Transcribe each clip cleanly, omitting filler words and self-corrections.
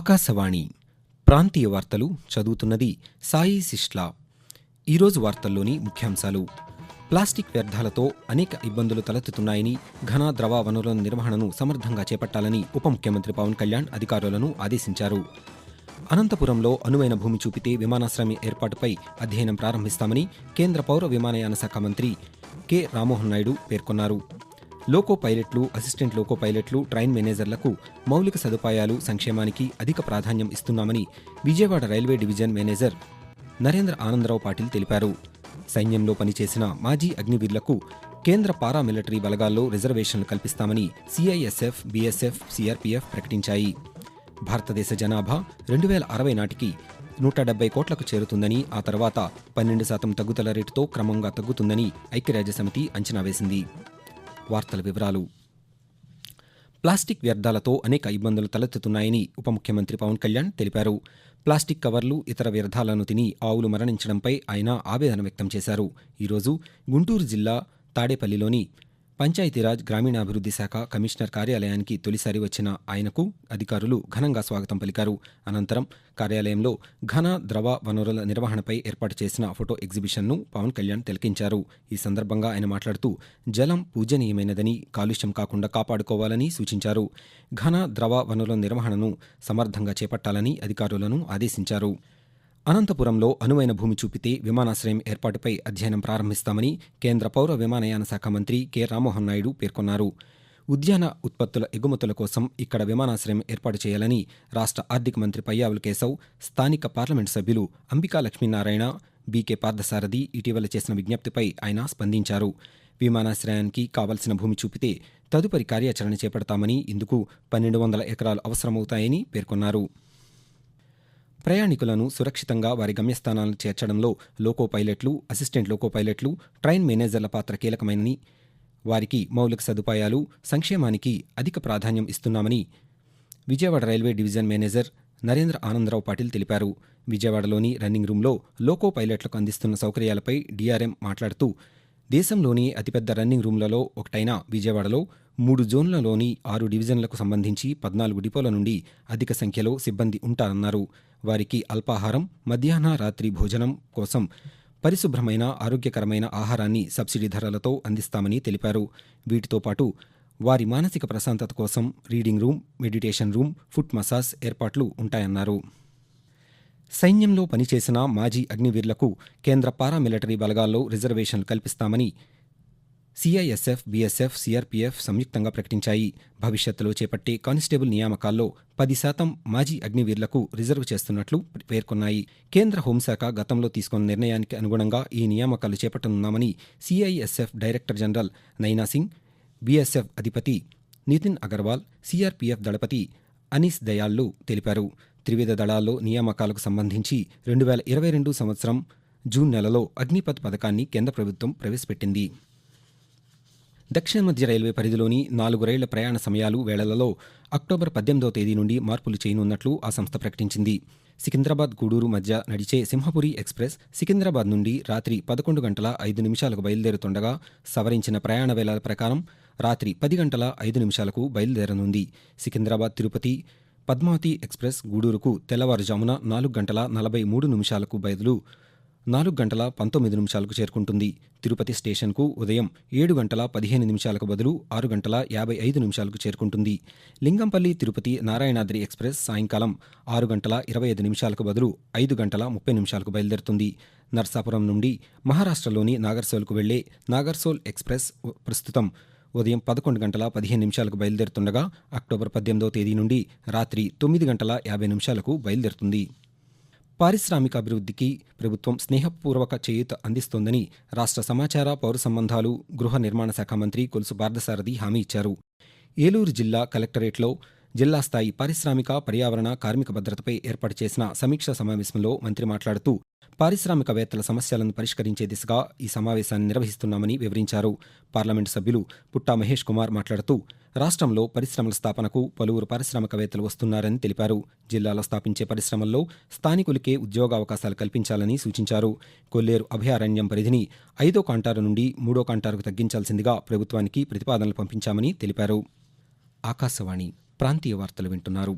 ఆకాశవాణి ప్రాంతీయ వార్తలు చదువుతున్నది సాయి సిస్లా. ఈరోజు వార్తల్లోని ముఖ్యాంశాలు: ప్లాస్టిక్ వ్యర్థాలతో అనేక ఇబ్బందులు తలెత్తుతున్నాయని, ఘన ద్రవ వనరుల నిర్వహణను సమర్థంగా చేపట్టాలని ఉప ముఖ్యమంత్రి పవన్ కళ్యాణ్ అధికారులను ఆదేశించారు. అనంతపురంలో అనువైన భూమి చూపితే విమానాశ్రయం ఏర్పాటుపై అధ్యయనం ప్రారంభిస్తామని కేంద్ర పౌర విమానయాన శాఖ మంత్రి కె రామ్మోహన్ నాయుడు పేర్కొన్నారు. లోకో పైలట్లు, అసిస్టెంట్ లోకో పైలట్లు, ట్రైన్ మేనేజర్లకు మౌలిక సదుపాయాలు, సంక్షేమానికి అధిక ప్రాధాన్యం ఇస్తున్నామని Vijayawada railway division manager Narendra Anandarao Patil తెలిపారు. సైన్యంలో పనిచేసిన మాజీ అగ్నివీరులకు కేంద్ర పారామిలిటరీ బలగాల్లో రిజర్వేషన్లు కల్పిస్తామని సిఐఎస్ఎఫ్, బీఎస్ఎఫ్, సిఆర్పీఎఫ్ ప్రకటించాయి. భారతదేశ జనాభా 2060 నాటికి 170 కోట్లకు చేరుతుందని, ఆ తర్వాత 12% తగ్గుదల రేటుతో క్రమంగా తగ్గుతుందని ఐక్యరాజ్యసమితి అంచనా వేసింది. వార్తల వివరాలు: ప్లాస్టిక్ వ్యర్థాలతో అనేక ఇబ్బందులు తలెత్తుతున్నాయని ఉప ముఖ్యమంత్రి పవన్ కళ్యాణ్ తెలిపారు. ప్లాస్టిక్ కవర్లు, ఇతర వ్యర్థాలను తిని ఆవులు మరణించడంపై ఆయన ఆవేదన వ్యక్తం చేశారు. ఈరోజు గుంటూరు జిల్లా తాడేపల్లిలోని పంచాయతీరాజ్ గ్రామీణాభివృద్ధి శాఖ కమిషనర్ కార్యాలయానికి తొలిసారి వచ్చిన ఆయనకు అధికారులు ఘనంగా స్వాగతం పలికారు. అనంతరం కార్యాలయంలో ఘన ద్రవ వనరుల నిర్వహణపై ఏర్పాటు చేసిన ఫోటో ఎగ్జిబిషన్ను పవన్ కళ్యాణ్ తిలకించారు. ఈ సందర్భంగా ఆయన మాట్లాడుతూ జలం పూజనీయమైనదని, కాలుష్యం కాకుండా కాపాడుకోవాలని సూచించారు. ఘన ద్రవ వనరుల నిర్వహణను సమర్థంగా చేపట్టాలని అధికారులను ఆదేశించారు. అనంతపురంలో అనువైన భూమి చూపితే విమానాశ్రయం ఏర్పాటుపై అధ్యయనం ప్రారంభిస్తామని కేంద్ర పౌర విమానయాన శాఖ మంత్రి కె రామ్మోహన్ నాయుడు పేర్కొన్నారు. ఉద్యాన ఉత్పత్తుల ఎగుమతుల కోసం ఇక్కడ విమానాశ్రయం ఏర్పాటు చేయాలని రాష్ట్ర ఆర్థిక మంత్రి పయ్యావుల కేశవ్, స్థానిక పార్లమెంటు సభ్యులు అంబికా లక్ష్మీనారాయణ, బీకే పార్థసారథి ఇటీవల చేసిన విజ్ఞప్తిపై ఆయన స్పందించారు. విమానాశ్రయానికి కావలసిన భూమి చూపితే తదుపరి కార్యాచరణ చేపడతామని, ఇందుకు 1200 ఎకరాలు అవసరమవుతాయని పేర్కొన్నారు. ప్రయాణికులను సురక్షితంగా వారి గమ్యస్థానాలను చేర్చడంలో లోకో పైలట్లు, అసిస్టెంట్ లోకో పైలట్లు, ట్రైన్ మేనేజర్ల పాత్ర కీలకమైనని, వారికి మౌలిక సదుపాయాలు, సంక్షేమానికి అధిక ప్రాధాన్యం ఇస్తున్నామని Vijayawada railway division manager Narendra Anandarao Patil తెలిపారు. విజయవాడలోని రన్నింగ్ రూంలో లోకో పైలట్లకు అందిస్తున్న సౌకర్యాలపై డీఆర్ఎం మాట్లాడుతూ, దేశంలోని అతిపెద్ద రన్నింగ్ రూంలలో ఒకటైన విజయవాడలో 3 జోన్లలోని 6 డివిజన్లకు సంబంధించి 14 డిపోల నుండి అధిక సంఖ్యలో సిబ్బంది ఉంటారన్నారు. వారికి అల్పాహారం, మధ్యాహ్న, రాత్రి భోజనం కోసం పరిశుభ్రమైన, ఆరోగ్యకరమైన ఆహారాన్ని సబ్సిడీ ధరలతో అందిస్తామని తెలిపారు. వీటితో పాటు వారి మానసిక ప్రశాంతత కోసం reading room, meditation room, foot massage ఏర్పాట్లు ఉంటాయన్నారు. సైన్యంలో పనిచేసిన మాజీ అగ్నివీరులకు కేంద్ర పారామిలిటరీ బలగాల్లో రిజర్వేషన్లు కల్పిస్తామని సిఐఎస్ఎఫ్, బీఎస్ఎఫ్, సిఆర్పీఎఫ్ సంయుక్తంగా ప్రకటించాయి. భవిష్యత్తులో చేపట్టే కానిస్టేబుల్ నియామకాల్లో 10% మాజీ అగ్నివీరులకు రిజర్వ్ చేస్తున్నట్లు పేర్కొన్నాయి. కేంద్ర హోంశాఖ గతంలో తీసుకున్న నిర్ణయానికి అనుగుణంగా ఈ నియామకాలు చేపట్టనున్నామని సిఐఎస్ఎఫ్ డైరెక్టర్ జనరల్ నైనా సింగ్, బీఎస్ఎఫ్ అధిపతి నితిన్ అగర్వాల్, సిఆర్పీఎఫ్ దళపతి అనీస్ దయాళ్లు తెలిపారు. త్రివిధ దళాల్లో నియామకాలకు సంబంధించి 2022 సంవత్సరం జూన్ నెలలో అగ్నిపథ్ పథకాన్ని కేంద్ర ప్రభుత్వం ప్రవేశపెట్టింది. దక్షిణ మధ్య రైల్వే పరిధిలోని 4 రైళ్ల ప్రయాణ సమయాలు, వేళలలో అక్టోబర్ 18వ తేదీ నుండి మార్పులు చేయనున్నట్లు ఆ సంస్థ ప్రకటించింది. సికింద్రాబాద్ గూడూరు మధ్య నడిచే సింహపురి ఎక్స్ప్రెస్ సికింద్రాబాద్ నుండి రాత్రి 11:05 బయలుదేరుతుండగా సవరించిన ప్రయాణ వేళల ప్రకారం రాత్రి 10:05 బయలుదేరనుంది. సికింద్రాబాద్ తిరుపతి పద్మావతి ఎక్స్ప్రెస్ గూడూరుకు తెల్లవారుజామున 4:43 బదులు 4:19 చేరుకుంటుంది. తిరుపతి స్టేషన్కు ఉదయం 7:15 బదులు 6:55 చేరుకుంటుంది. లింగంపల్లి తిరుపతి నారాయణాద్రి ఎక్స్ప్రెస్ సాయంకాలం 6:25 బదులు 5:30 బయలుదేరుతుంది. నర్సాపురం నుండి మహారాష్ట్రలోని నాగర్సోల్కు వెళ్లే నాగర్సోల్ ఎక్స్ప్రెస్ ప్రస్తుతం ఉదయం 11:15 బయలుదేరుతుండగా అక్టోబర్ 18వ తేదీ నుండి రాత్రి 9:50 బయలుదేరుతుంది. పారిశ్రామికాభివృద్ధికి ప్రభుత్వం స్నేహపూర్వక చేయూత అందిస్తోందని రాష్ట్ర సమాచార, పౌర సంబంధాలు, గృహ నిర్మాణ శాఖ మంత్రి కొలుసు పార్థసారథి హామీ ఇచ్చారు. ఏలూరు జిల్లా కలెక్టరేట్లో జిల్లా స్థాయి పారిశ్రామిక, పర్యావరణ, కార్మిక భద్రతపై ఏర్పాటు చేసిన సమీక్షా సమావేశంలో మంత్రి మాట్లాడుతూ, పారిశ్రామికవేత్తల సమస్యలను పరిష్కరించే దిశగా ఈ సమావేశాన్ని నిర్వహిస్తున్నామని వివరించారు. పార్లమెంటు సభ్యులు పుట్టా మహేష్ కుమార్ మాట్లాడుతూ, రాష్ట్రంలో పరిశ్రమల స్థాపనకు పలువురు పారిశ్రామికవేత్తలు వస్తున్నారని తెలిపారు. జిల్లాలో స్థాపించే పరిశ్రమల్లో స్థానికులకే ఉద్యోగావకాశాలు కల్పించాలని సూచించారు. కొల్లేరు అభయారణ్యం పరిధిని 5వ కాంటారు నుండి 3వ కాంటారుకు తగ్గించాల్సిందిగా ప్రభుత్వానికి ప్రతిపాదనలు పంపించామని తెలిపారు. ఆకాశవాణి ప్రాంతీయ వార్తలు వింటున్నారు.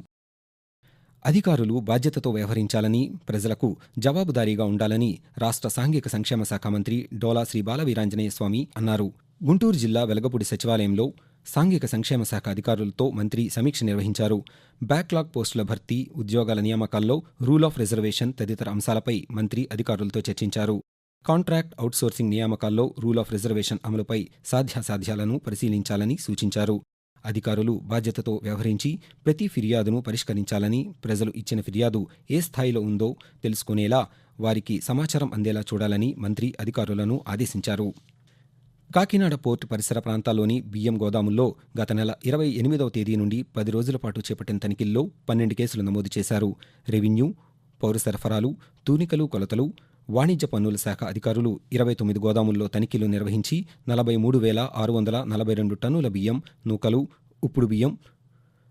అధికారులు బాధ్యతతో వ్యవహరించాలని, ప్రజలకు జవాబుదారీగా ఉండాలని రాష్ట్ర సాంఘిక సంక్షేమ శాఖ మంత్రి డోలా శ్రీ బాలవీరాంజనేయ స్వామి అన్నారు. గుంటూరు జిల్లా వెలగపూడి సచివాలయంలో సాంఘిక సంక్షేమ శాఖ అధికారులతో మంత్రి సమీక్ష నిర్వహించారు. బ్యాక్లాగ్ పోస్టుల భర్తీ, ఉద్యోగాల నియామకాల్లో రూల్ ఆఫ్ రిజర్వేషన్ తదితర అంశాలపై మంత్రి అధికారులతో చర్చించారు. కాంట్రాక్ట్ అవుట్సోర్సింగ్ నియామకాల్లో రూల్ ఆఫ్ రిజర్వేషన్ అమలుపై సాధ్యాసాధ్యాలను పరిశీలించాలని సూచించారు. అధికారులు బాధ్యతతో వ్యవహరించి ప్రతి ఫిర్యాదును పరిష్కరించాలని, ప్రజలు ఇచ్చిన ఫిర్యాదు ఏ స్థాయిలో ఉందో తెలుసుకునేలా వారికి సమాచారం అందేలా చూడాలని మంత్రి అధికారులను ఆదేశించారు. కాకినాడ పోర్టు పరిసర ప్రాంతాల్లోని బియ్యం గోదాముల్లో గత నెల 28వ తేదీ నుండి 10 రోజుల పాటు చేపట్టిన తనిఖీల్లో 12 కేసులు నమోదు చేశారు. రెవెన్యూ, పౌర సరఫరాలు, తూనికలు, కొలతలు, వాణిజ్య పన్నుల శాఖ అధికారులు 29 గోదాముల్లో తనిఖీలు నిర్వహించి 43,642 టన్నుల బియ్యం, నూకలు, ఉప్పుడు బియ్యం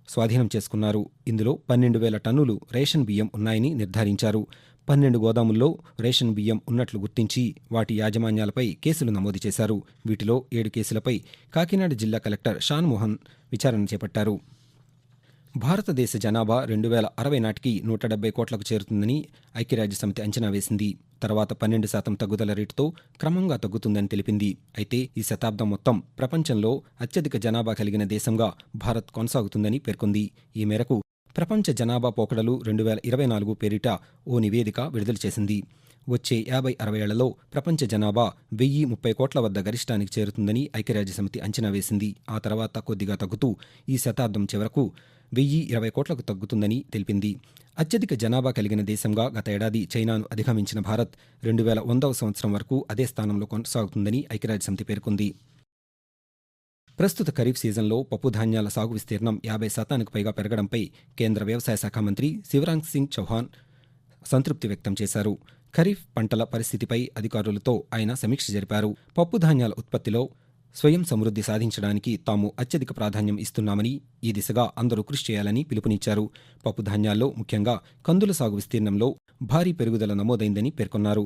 స్వాధీనం చేసుకున్నారు. ఇందులో 12,000 టన్నులు రేషన్ బియ్యం ఉన్నాయని నిర్ధారించారు. 12 గోదాముల్లో రేషన్ బియ్యం ఉన్నట్లు గుర్తించి వాటి యాజమాన్యాలపై కేసులు నమోదు చేశారు. వీటిలో 7 కేసులపై కాకినాడ జిల్లా కలెక్టర్ షాన్ మోహన్ విచారణ చేపట్టారు. భారతదేశ జనాభా 2060 నాటికి 170 కోట్లకు చేరుతుందని ఐక్యరాజ్యసమితి అంచనా వేసింది. తర్వాత 12% తగ్గుదల రేటుతో క్రమంగా తగ్గుతుందని తెలిపింది. అయితే ఈ శతాబ్దం మొత్తం ప్రపంచంలో అత్యధిక జనాభా కలిగిన దేశంగా భారత్ కొనసాగుతుందని పేర్కొంది. ఈ మేరకు ప్రపంచ జనాభా పోకడలు 2024 పేరిట ఓ నివేదిక విడుదల చేసింది. వచ్చే 50-60 ఏళ్లలో ప్రపంచ జనాభా 1030 కోట్ల వద్ద గరిష్టానికి చేరుతుందని ఐక్యరాజ్యసమితి అంచనా వేసింది. ఆ తర్వాత కొద్దిగా తగ్గుతూ ఈ శతాబ్దం చివరకు 1020 కోట్లకు తగ్గుతుందని తెలిపింది. అత్యధిక జనాభా కలిగిన దేశంగా గత ఏడాది చైనాను అధిగమించిన భారత్ 2100వ సంవత్సరం వరకు అదే స్థానంలో కొనసాగుతుందని ఐక్యరాజ్యసమితి పేర్కొంది. ప్రస్తుత ఖరీఫ్ సీజన్లో పప్పు ధాన్యాల సాగు విస్తీర్ణం 50% పైగా పెరగడంపై కేంద్ర వ్యవసాయ శాఖ మంత్రి శివరాజ్ సింగ్ చౌహాన్ సంతృప్తి వ్యక్తం చేశారు. ఖరీఫ్ పంటల పరిస్థితిపై అధికారులతో ఆయన సమీక్ష జరిపారు. పప్పు ధాన్యాల ఉత్పత్తిలో స్వయం సమృద్ధి సాధించడానికి తాము అత్యధిక ప్రాధాన్యం ఇస్తున్నామని, ఈ దిశగా అందరూ కృషి చేయాలని పిలుపునిచ్చారు. పప్పు ధాన్యాల్లో ముఖ్యంగా కందుల సాగు విస్తీర్ణంలో భారీ పెరుగుదల నమోదైందని పేర్కొన్నారు.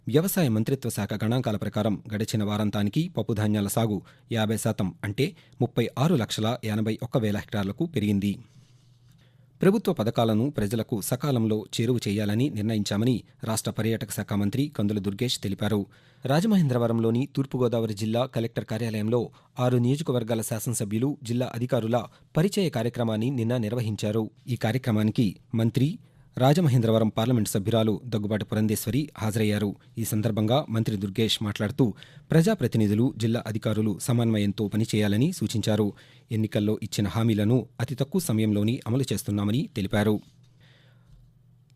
వ్యవసాయ మంత్రిత్వ శాఖ గణాంకాల ప్రకారం గడిచిన వారాంతానికి పప్పుధాన్యాల సాగు 50% అంటే 36,81,000 హెక్టార్లకు పెరిగింది. ప్రభుత్వ పథకాలను ప్రజలకు సకాలంలో చేరువ చేయాలని నిర్ణయించామని రాష్ట్ర పర్యాటక శాఖ మంత్రి కందుల దుర్గేష్ తెలిపారు. రాజమహేంద్రవరంలోని తూర్పుగోదావరి జిల్లా కలెక్టర్ కార్యాలయంలో 6 నియోజకవర్గాల శాసనసభ్యులు, జిల్లా అధికారుల పరిచయ కార్యక్రమాన్ని నిన్న నిర్వహించారు. ఈ కార్యక్రమానికి మంత్రి, రాజమహేంద్రవరం పార్లమెంటు సభ్యురాలు దగ్గుబాటి పురంధేశ్వరి హాజరయ్యారు. ఈ సందర్భంగా మంత్రి దుర్గేష్ మాట్లాడుతూ ప్రజాప్రతినిధులు, జిల్లా అధికారులు సమన్వయంతో పనిచేయాలని సూచించారు. ఎన్నికల్లో ఇచ్చిన హామీలను అతి తక్కువ సమయంలోనే అమలు చేస్తున్నామని తెలిపారు.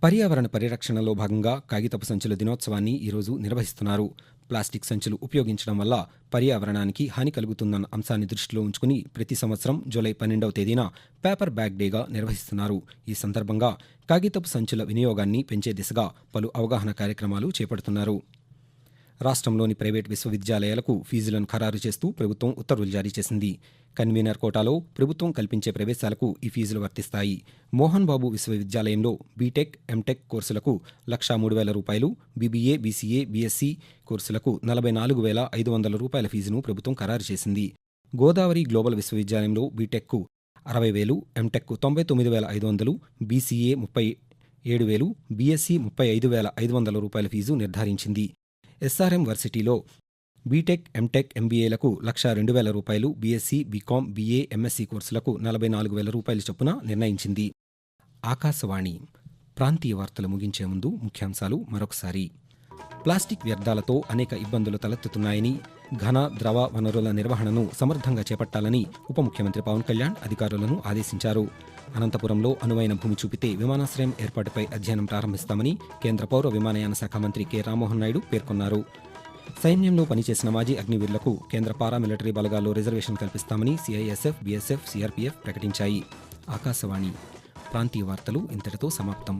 పర్యావరణ పరిరక్షణలో భాగంగా కాగితపు సంచుల దినోత్సవాన్ని ఈరోజు నిర్వహిస్తున్నారు. ప్లాస్టిక్ సంచులు ఉపయోగించడం వల్ల పర్యావరణానికి హాని కలుగుతుందన్న అంశాన్ని దృష్టిలో ఉంచుకుని ప్రతి సంవత్సరం జూలై 12వ తేదీన పేపర్ బ్యాగ్ డేగా నిర్వహిస్తున్నారు. ఈ సందర్భంగా కాగితపు సంచుల వినియోగాన్ని పెంచే దిశగా పలు అవగాహన కార్యక్రమాలు చేపడుతున్నారు. రాష్ట్రంలోని ప్రైవేటు విశ్వవిద్యాలయాలకు ఫీజులను ఖరారు చేస్తూ ప్రభుత్వం ఉత్తర్వులు జారీ చేసింది. కన్వీనర్ కోటాలో ప్రభుత్వం కల్పించే ప్రవేశాలకు ఈ ఫీజులు వర్తిస్తాయి. మోహన్ బాబు విశ్వవిద్యాలయంలో బీటెక్, ఎంటెక్ కోర్సులకు ₹1,03,000, బీబీఏ, బీసీఏ, బీఎస్సీ కోర్సులకు ₹44,500 ఫీజును ప్రభుత్వం ఖరారు చేసింది. గోదావరి గ్లోబల్ విశ్వవిద్యాలయంలో బీటెక్కు 60,000, ఎంటెక్కు 99,500, బీసీఏ 37,000, బీఎస్సీ 35,500 ఫీజు నిర్ధారించింది. ఎస్ఆర్ఎం వర్సిటీలో బీటెక్, ఎంటెక్, ఎంబీఏలకు ₹102,000, బీఎస్సీ, బీకాం, బీఏ, ఎంఎస్సీ కోర్సులకు ₹44,000 చొప్పున నిర్ణయించింది. ఆకాశవాణి ప్రాంతీయ వార్తలు ముగించే ముందు ముఖ్యాంశాలు మరొకసారి. ప్లాస్టిక్ వ్యర్థాలతో అనేక ఇబ్బందులు తలెత్తుతున్నాయని, ఘన, ద్రవ వనరుల నిర్వహణను సమర్థంగా చేపట్టాలని ఉప ముఖ్యమంత్రి పవన్ కళ్యాణ్ అధికారులను ఆదేశించారు. అనంతపురంలో అనువైన భూమి చూపితే విమానాశ్రయం ఏర్పాటుపై అధ్యయనం ప్రారంభిస్తామని కేంద్ర పౌర విమానయాన శాఖ మంత్రి కె రామ్మోహన్ నాయుడు పేర్కొన్నారు. సైన్యంలో పనిచేసిన మాజీ అగ్నివీరులకు కేంద్ర పారామిలిటరీ బలగాల్లో రిజర్వేషన్ కల్పిస్తామని సిఐఎస్ఎఫ్, బీఎస్ఎఫ్, సిఆర్పీఎఫ్ ప్రకటించాయి. ఆకాశవాణి ప్రాంతీయ వార్తలు ఇంతటితో సమాప్తం.